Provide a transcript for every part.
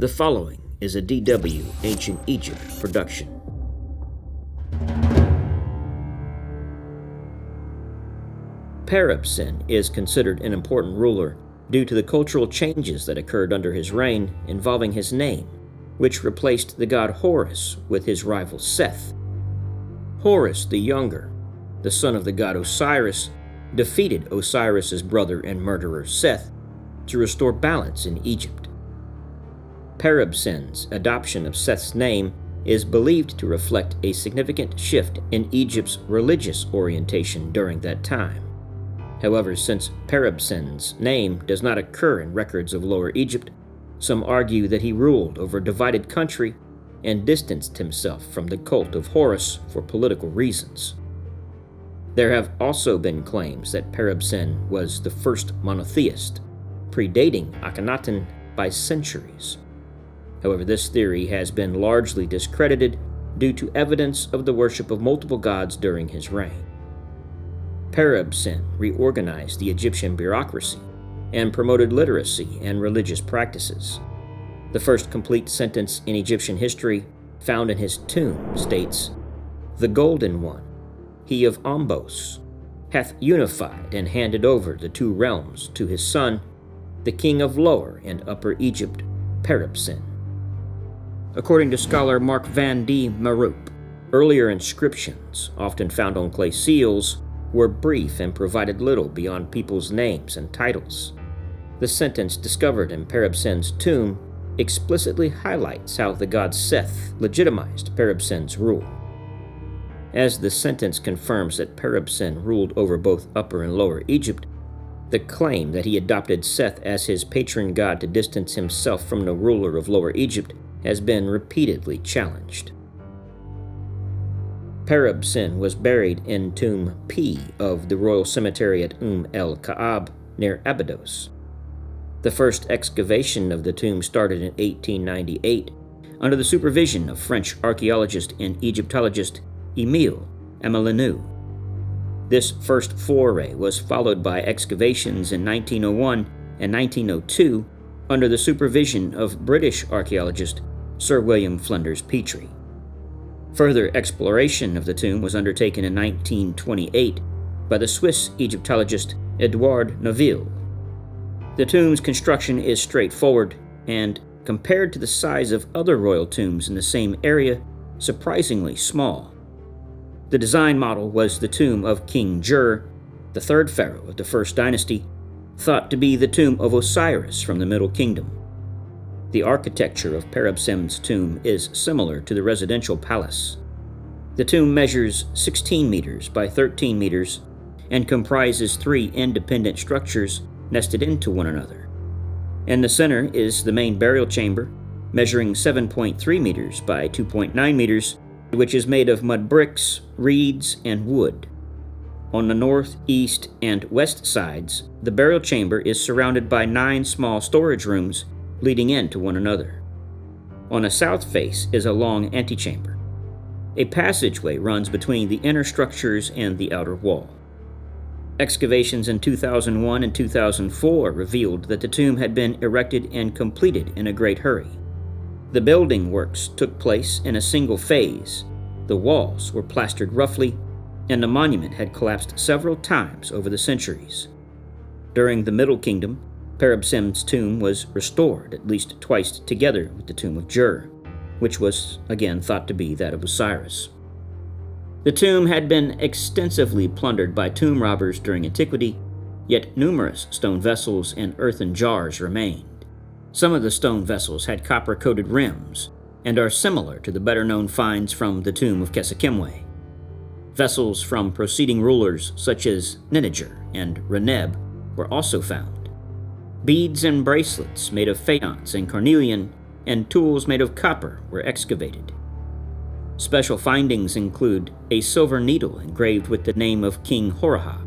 The following is a DW Ancient Egypt production. Peribsen is considered an important ruler due to the cultural changes that occurred under his reign involving his name, which replaced the god Horus with his rival Seth. Horus the Younger, the son of the god Osiris, defeated Osiris's brother and murderer Seth to restore balance in Egypt. Peribsen's adoption of Seth's name is believed to reflect a significant shift in Egypt's religious orientation during that time. However, since Peribsen's name does not occur in records of Lower Egypt, some argue that he ruled over a divided country and distanced himself from the cult of Horus for political reasons. There have also been claims that Peribsen was the first monotheist, predating Akhenaten by centuries. However, this theory has been largely discredited due to evidence of the worship of multiple gods during his reign. Peribsen reorganized the Egyptian bureaucracy and promoted literacy and religious practices. The first complete sentence in Egyptian history found in his tomb states, "The Golden One, he of Ombos, hath unified and handed over the two realms to his son, the king of Lower and Upper Egypt, Peribsen." According to scholar Mark van de Mieroop, earlier inscriptions, often found on clay seals, were brief and provided little beyond people's names and titles. The sentence discovered in Peribsen's tomb explicitly highlights how the god Seth legitimized Peribsen's rule. As the sentence confirms that Peribsen ruled over both Upper and Lower Egypt, the claim that he adopted Seth as his patron god to distance himself from the ruler of Lower Egypt has been repeatedly challenged. Peribsen was buried in Tomb P of the Royal Cemetery at el-Ka'ab near Abydos. The first excavation of the tomb started in 1898 under the supervision of French archaeologist and Egyptologist Émile Amelineau. This first foray was followed by excavations in 1901 and 1902 under the supervision of British archaeologist Sir William Flinders Petrie. Further exploration of the tomb was undertaken in 1928 by the Swiss Egyptologist Edouard Neuville. The tomb's construction is straightforward and, compared to the size of other royal tombs in the same area, surprisingly small. The design model was the tomb of King Jur, the third pharaoh of the First Dynasty, thought to be the tomb of Osiris from the Middle Kingdom. The architecture of Peribsen's tomb is similar to the residential palace. The tomb measures 16 meters by 13 meters and comprises three independent structures nested into one another. In the center is the main burial chamber, measuring 7.3 meters by 2.9 meters, which is made of mud bricks, reeds, and wood. On the north, east, and west sides, the burial chamber is surrounded by 9 small storage rooms leading into one another. On the south face is a long antechamber. A passageway runs between the inner structures and the outer wall. Excavations in 2001 and 2004 revealed that the tomb had been erected and completed in a great hurry. The building works took place in a single phase. The walls were plastered roughly, and the monument had collapsed several times over the centuries. During the Middle Kingdom, Peribsen's tomb was restored at least twice together with the tomb of Jur, which was again thought to be that of Osiris. The tomb had been extensively plundered by tomb robbers during antiquity, yet numerous stone vessels and earthen jars remained. Some of the stone vessels had copper-coated rims and are similar to the better-known finds from the tomb of Kesekemwe. Vessels from preceding rulers such as Nineger and Reneb were also found. Beads and bracelets made of faience and carnelian and tools made of copper were excavated. Special findings include a silver needle engraved with the name of King Horus.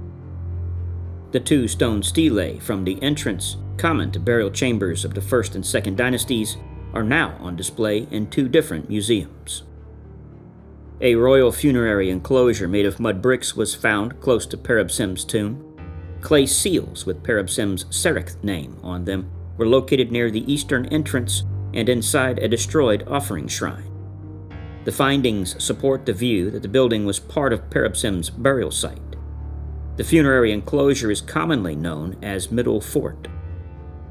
The 2 stone stelae from the entrance common to burial chambers of the First and Second Dynasties are now on display in 2 different museums. A royal funerary enclosure made of mud bricks was found close to Peribsen's tomb. Clay seals with Peribsen's Serikh name on them were located near the eastern entrance and inside a destroyed offering shrine. The findings support the view that the building was part of Peribsen's burial site. The funerary enclosure is commonly known as Middle Fort.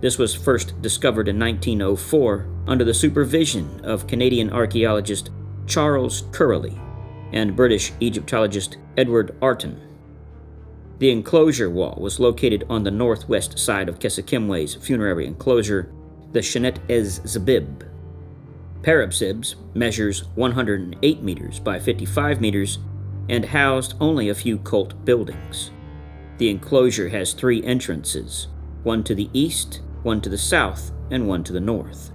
This was first discovered in 1904 under the supervision of Canadian archaeologist Charles Curley and British Egyptologist Edward Arton. The enclosure wall was located on the northwest side of Kesekimwe's funerary enclosure, the Shenet Ez Zabib. Peribsen's measures 108 meters by 55 meters and housed only a few cult buildings. The enclosure has 3 entrances, one to the east, one to the south, and one to the north.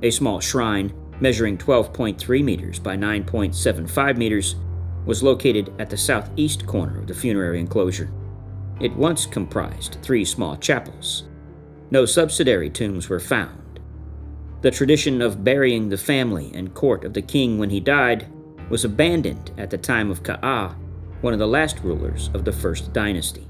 A small shrine, measuring 12.3 meters by 9.75 meters, was located at the southeast corner of the funerary enclosure. It once comprised 3 small chapels. No subsidiary tombs were found. The tradition of burying the family and court of the king when he died was abandoned at the time of Ka'ah, one of the last rulers of the First Dynasty.